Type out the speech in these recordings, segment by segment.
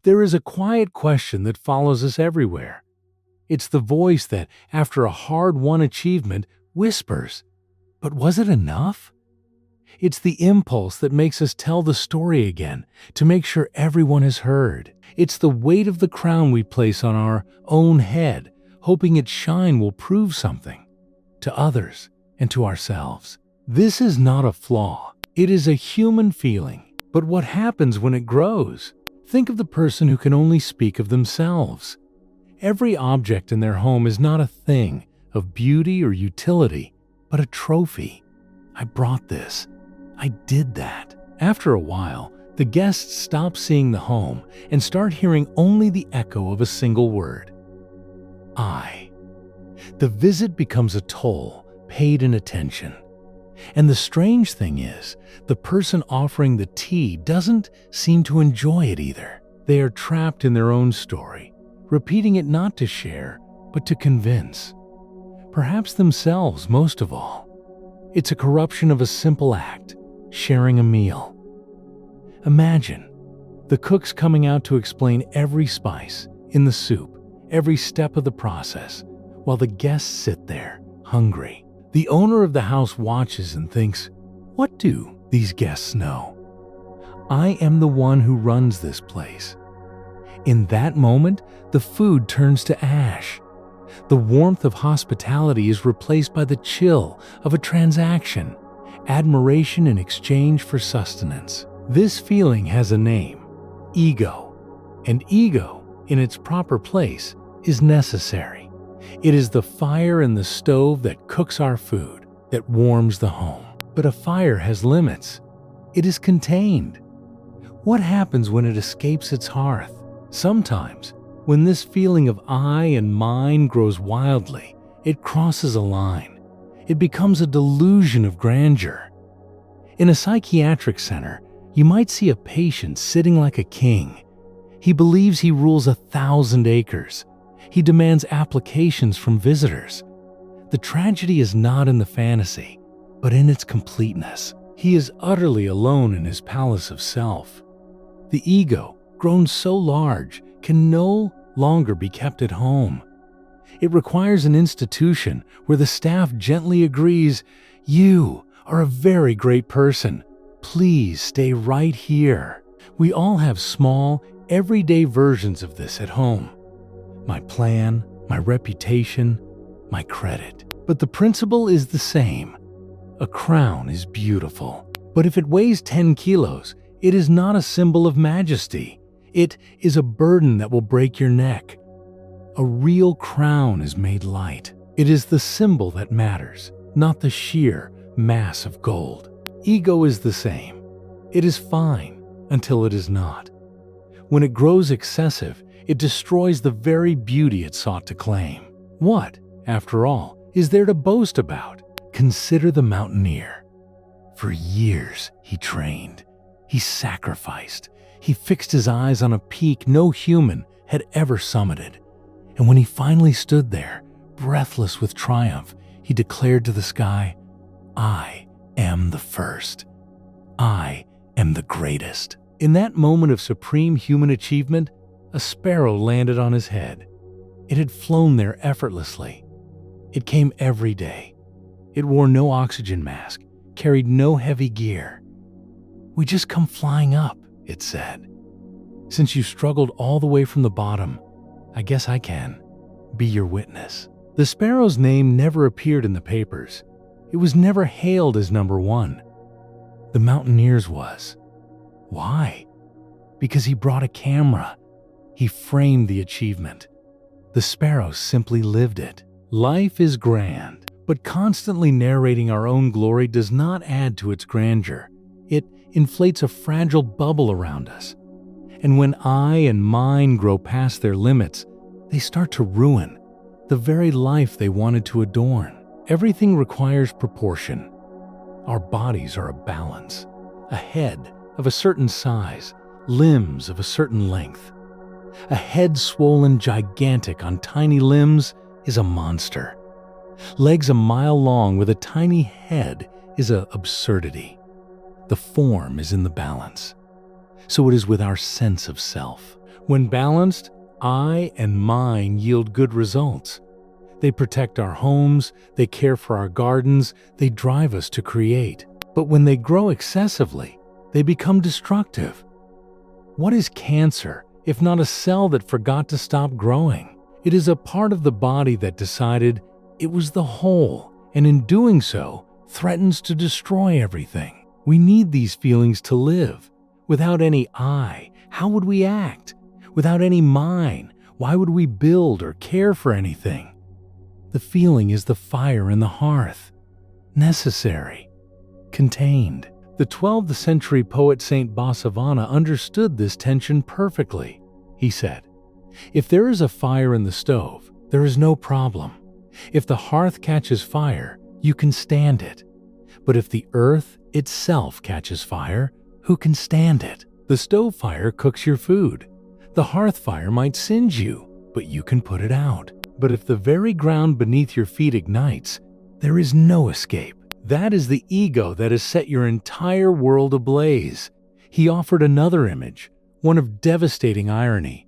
There is a quiet question that follows us everywhere. It's the voice that, after a hard-won achievement, whispers, "But was it enough?" It's the impulse that makes us tell the story again, to make sure everyone has heard. It's the weight of the crown we place on our own head, hoping its shine will prove something to others and to ourselves. This is not a flaw. It is a human feeling. But what happens when it grows? Think of the person who can only speak of themselves. Every object in their home is not a thing of beauty or utility, but a trophy. I brought this. I did that. After a while, the guests stop seeing the home and start hearing only the echo of a single word. I. The visit becomes a toll paid in attention. And the strange thing is, the person offering the tea doesn't seem to enjoy it either. They are trapped in their own story, repeating it not to share, but to convince. Perhaps themselves most of all. It's a corruption of a simple act, sharing a meal. Imagine the cooks coming out to explain every spice in the soup, every step of the process, while the guests sit there, hungry. The owner of the house watches and thinks, "What do these guests know? I am the one who runs this place." In that moment, the food turns to ash. The warmth of hospitality is replaced by the chill of a transaction, admiration in exchange for sustenance. This feeling has a name, ego. And ego, in its proper place, is necessary. It is the fire in the stove that cooks our food, that warms the home. But a fire has limits. It is contained. What happens when it escapes its hearth? Sometimes, when this feeling of I and mine grows wildly, it crosses a line. It becomes a delusion of grandeur. In a psychiatric center, you might see a patient sitting like a king. He believes he rules 1,000 acres. He demands applications from visitors. The tragedy is not in the fantasy, but in its completeness. He is utterly alone in his palace of self. The ego, grown so large, can no longer be kept at home. It requires an institution where the staff gently agrees, "You are a very great person. Please stay right here." We all have small, everyday versions of this at home. My plan, my reputation, my credit. But the principle is the same. A crown is beautiful. But if it weighs 10 kilos, it is not a symbol of majesty. It is a burden that will break your neck. A real crown is made light. It is the symbol that matters, not the sheer mass of gold. Ego is the same. It is fine until it is not. When it grows excessive, it destroys the very beauty it sought to claim. What, after all, is there to boast about? Consider the mountaineer. For years he trained. He sacrificed. He fixed his eyes on a peak no human had ever summited. And when he finally stood there, breathless with triumph, he declared to the sky, "I am the first. I am the greatest." In that moment of supreme human achievement, a sparrow landed on his head. It had flown there effortlessly. It came every day. It wore no oxygen mask, carried no heavy gear. "We just come flying up," it said. "Since you struggled all the way from the bottom, I guess I can be your witness." The sparrow's name never appeared in the papers. It was never hailed as number one. The mountaineer's was. Why? Because he brought a camera. He framed the achievement. The sparrow simply lived it. Life is grand, but constantly narrating our own glory does not add to its grandeur. It inflates a fragile bubble around us. And when I and mine grow past their limits, they start to ruin the very life they wanted to adorn. Everything requires proportion. Our bodies are a balance. A head of a certain size, limbs of a certain length. A head swollen gigantic on tiny limbs is a monster. Legs a mile long with a tiny head is an absurdity. The form is in the balance. So it is with our sense of self. When balanced, I and mine yield good results. They protect our homes, they care for our gardens, they drive us to create. But when they grow excessively, they become destructive. What is cancer if not a cell that forgot to stop growing? It is a part of the body that decided it was the whole, and in doing so, threatens to destroy everything. We need these feelings to live. Without any I, how would we act? Without any mine, why would we build or care for anything? The feeling is the fire in the hearth. Necessary. Contained. The 12th century poet Saint Bosavana understood this tension perfectly. He said, "If there is a fire in the stove, there is no problem. If the hearth catches fire, you can stand it. But if the earth itself catches fire, who can stand it? The stove fire cooks your food. The hearth fire might singe you, but you can put it out. But if the very ground beneath your feet ignites, there is no escape." That is the ego that has set your entire world ablaze. He offered another image, one of devastating irony.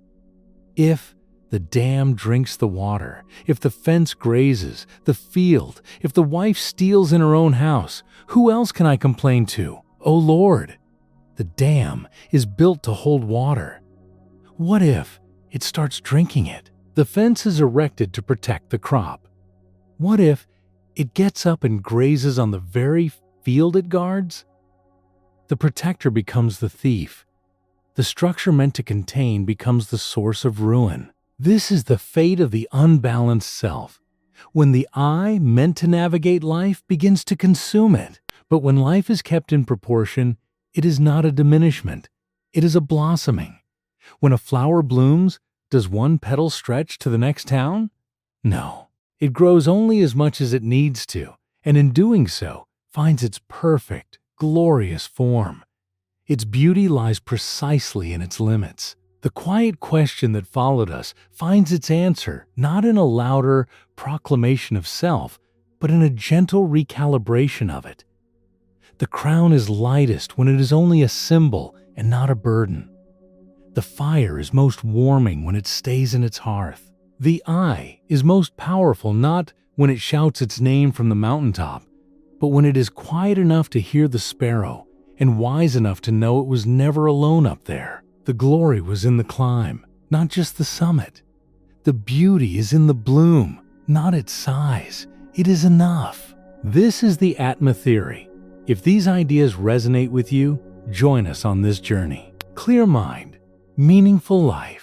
If the dam drinks the water, if the fence grazes, the field, if the wife steals in her own house, who else can I complain to? O Lord, the dam is built to hold water. What if it starts drinking it? The fence is erected to protect the crop. What if it gets up and grazes on the very field it guards? The protector becomes the thief. The structure meant to contain becomes the source of ruin. This is the fate of the unbalanced self, when the I meant to navigate life begins to consume it. But when life is kept in proportion, it is not a diminishment, it is a blossoming. When a flower blooms, does one petal stretch to the next town? No. It grows only as much as it needs to, and in doing so, finds its perfect, glorious form. Its beauty lies precisely in its limits. The quiet question that followed us finds its answer not in a louder proclamation of self, but in a gentle recalibration of it. The crown is lightest when it is only a symbol and not a burden. The fire is most warming when it stays in its hearth. The I is most powerful not when it shouts its name from the mountaintop, but when it is quiet enough to hear the sparrow and wise enough to know it was never alone up there. The glory was in the climb, not just the summit. The beauty is in the bloom, not its size. It is enough. This is the Atma Theory. If these ideas resonate with you, join us on this journey. Clear mind, meaningful life.